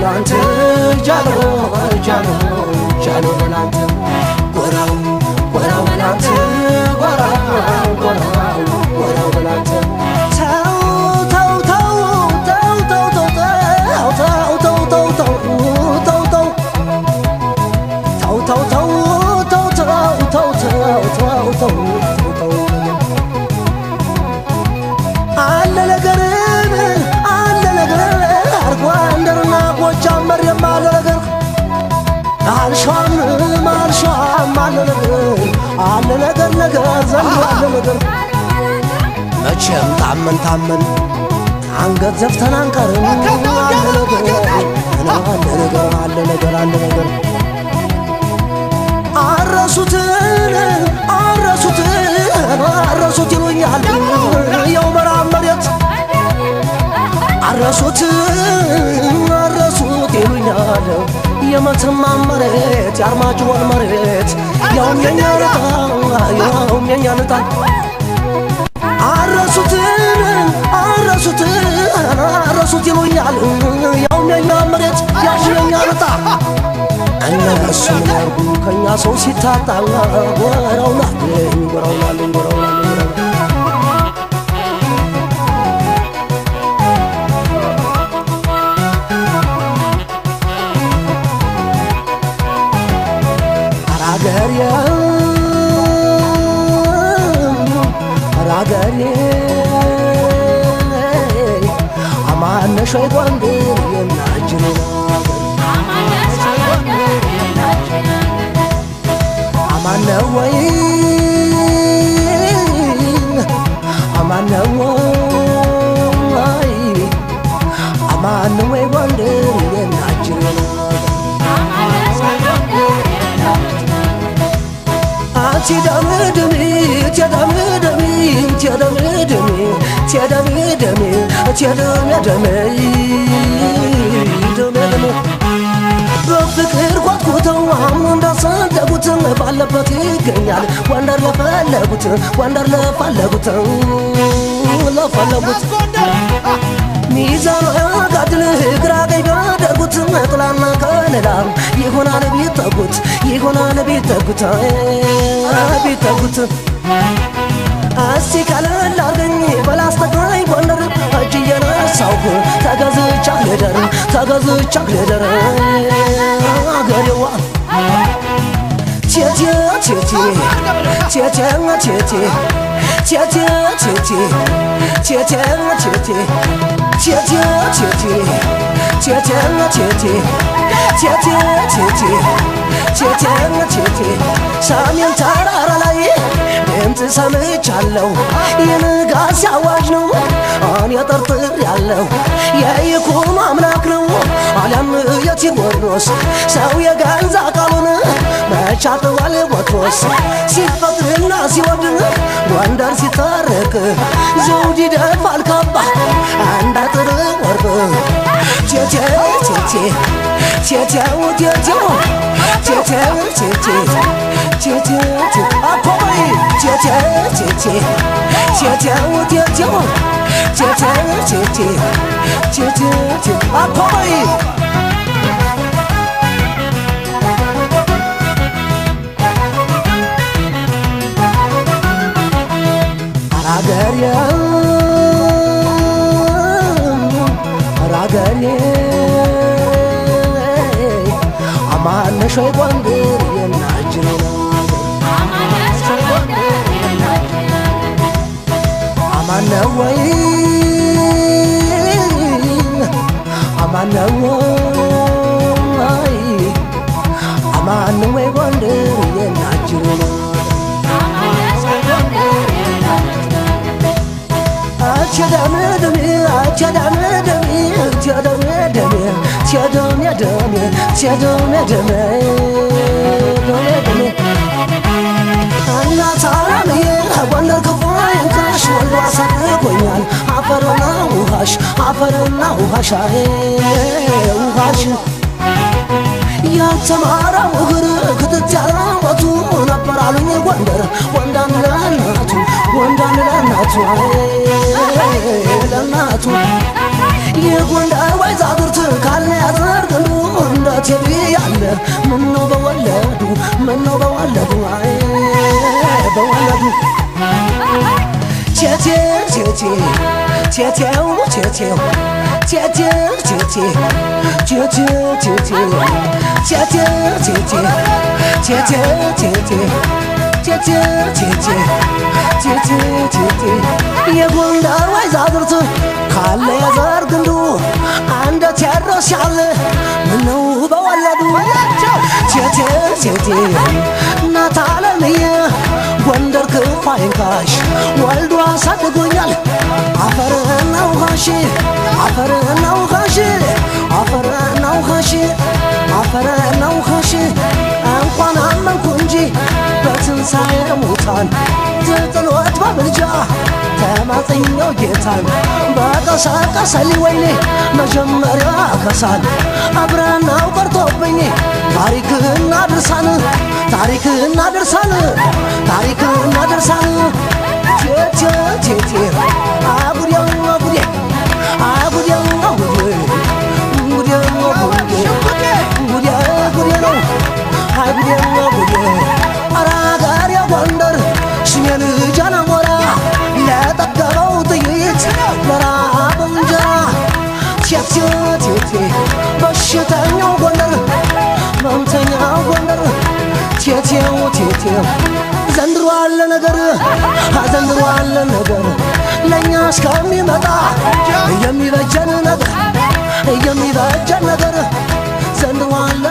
በላንተ ጃሎ ጃሎ ጃሎ በላንተ ጎራው ጎራው በላንተ ጎራው ጎራው ጎራው በላንተ አለ ነገር አርጓ እንደርና ጎጃመር የማለ ነገር አልሻም አለ ነገር ዘንድ አለ ነገር መቼም ታመን አንገት ዘፍተን አንቀርም አለ ነገር አረሱት ይሉኛል ያው መራም መሬት አረሱት ይሉኛል የመተማ መሬት የአርማጭሆን መሬት ያውም የኛ ልጣ አረሱት ይሉኛል ያውም የኛ መሬት ያውም የኛ ልጣ እነሱ ያርጉ ከኛ ሰው ሲታጣ ጎራውናለኝ አራገሬ አማነሽ ወይ ጎንደር የናጅሬ አማነው ወይ ጎንደር የናጅሬ በፍቅር ጓጉተው አሁን እንዳሰደጉት ባለበት ይገኛል ወንደር ለፈለጉት ሚዛኑ ያጋድል ግራ ቀኝ ቢያደርጉት ጥላና ከለላ ይሆናል ቢጠጉት እስቲ ቀለል አርገኝ በላስተግራይ ጎንደር እጅ እየነሳሁ ተገዝቻ ልደር አገሬዋ ቴቴ ሰሜን ተራራ ላይ ድምፅ ሰምቻለሁ የንጋት አዋጅ ነው እኔ ጠርጥሬያለሁ የይኩኖ አምላክ ነው አልያም የቴዎድሮስ ሰው የገዛ ቃሉን መቻጥዋል ቦትሮስ ሲፈቅድና ሲወድ ጎንደር ሲታረቅ ዘውድ ይደፋል ካባ አንድ አጥር ወርቅ አፖይ አፖይ አራገሬ አማነሽ ወይ ጎንደር የናጅሬ አማነው ወይ ጎንደር የናጅሬ ጎንደር ክፉይንካሽ ወልዶ አሳድጎኛል አፈርና ውሃሽ ያልተማረው እግር ክትት ያለወቱ ነበር አሉኝ ጎንደር ወንዳን ለናቱ የጎንደር ወይዛዝርት ካለ ያዘርግሉ እንደ ቴዲ ያለ ምነው በወለዱ ምነው በወለዱ አይ በወለዱ ቴቴ ቴቴ ቴቴው ቴቴው ቴቴ ቴቴ ቴቴ ቴቴ ቴቴ ቴቴ ቴቴ ቴቴ ቴቴ ቴቴ ቴቴ ቴቴ የጎንደር ወይዛዝርት ካለ የዘር ግንዱ አንደ ቴዎድሮስ ያለ ምነው በወለዱ ቴቴ ቴቴ እናት ዓለምዬ ጎንደር ክፉ አይንካሽ ወልዶ አሳድጎኛል አፈርና ውሃሽ አፈርና ውሃሽ አፈርና ውሃሽ አፈርና ውሃሽ እንኳን አመንኩ እንጂ በትንሣኤ ሙታን ዘጥሎት በምልጃ ተማጽኛው ጌታን በቀሳቀሰልኝ ወይኔ መጀመሪያ ከሳል አብረናው ቀርቶብኝ ታሪክና ድርሳን ታሪክና ድርሳን ታሪክና ድርሳን ቴቴ ቴቴ አጉዴው አጉዴ አጉዴው አጉዴ ጉዴው አጉዴ ጉዴ ጉዴ ነው አጉዴው አጉዴ አራጋር የጎንደር ስሜ ልጅ አላሞራ ለጠገበው ጥይት ለራብ እንጀራ ቴቴ ቴቴ በሽተኛው ጎንደር መምተኛው ጎንደር ቴቴው ቴቴው ዘንድሮ አለ ነገር ዘንድሮ አለ ነገር ለእኛ እስከሚመጣ የሚበጀን ነገር የሚበጀን ነገር ዘንድሮ አለ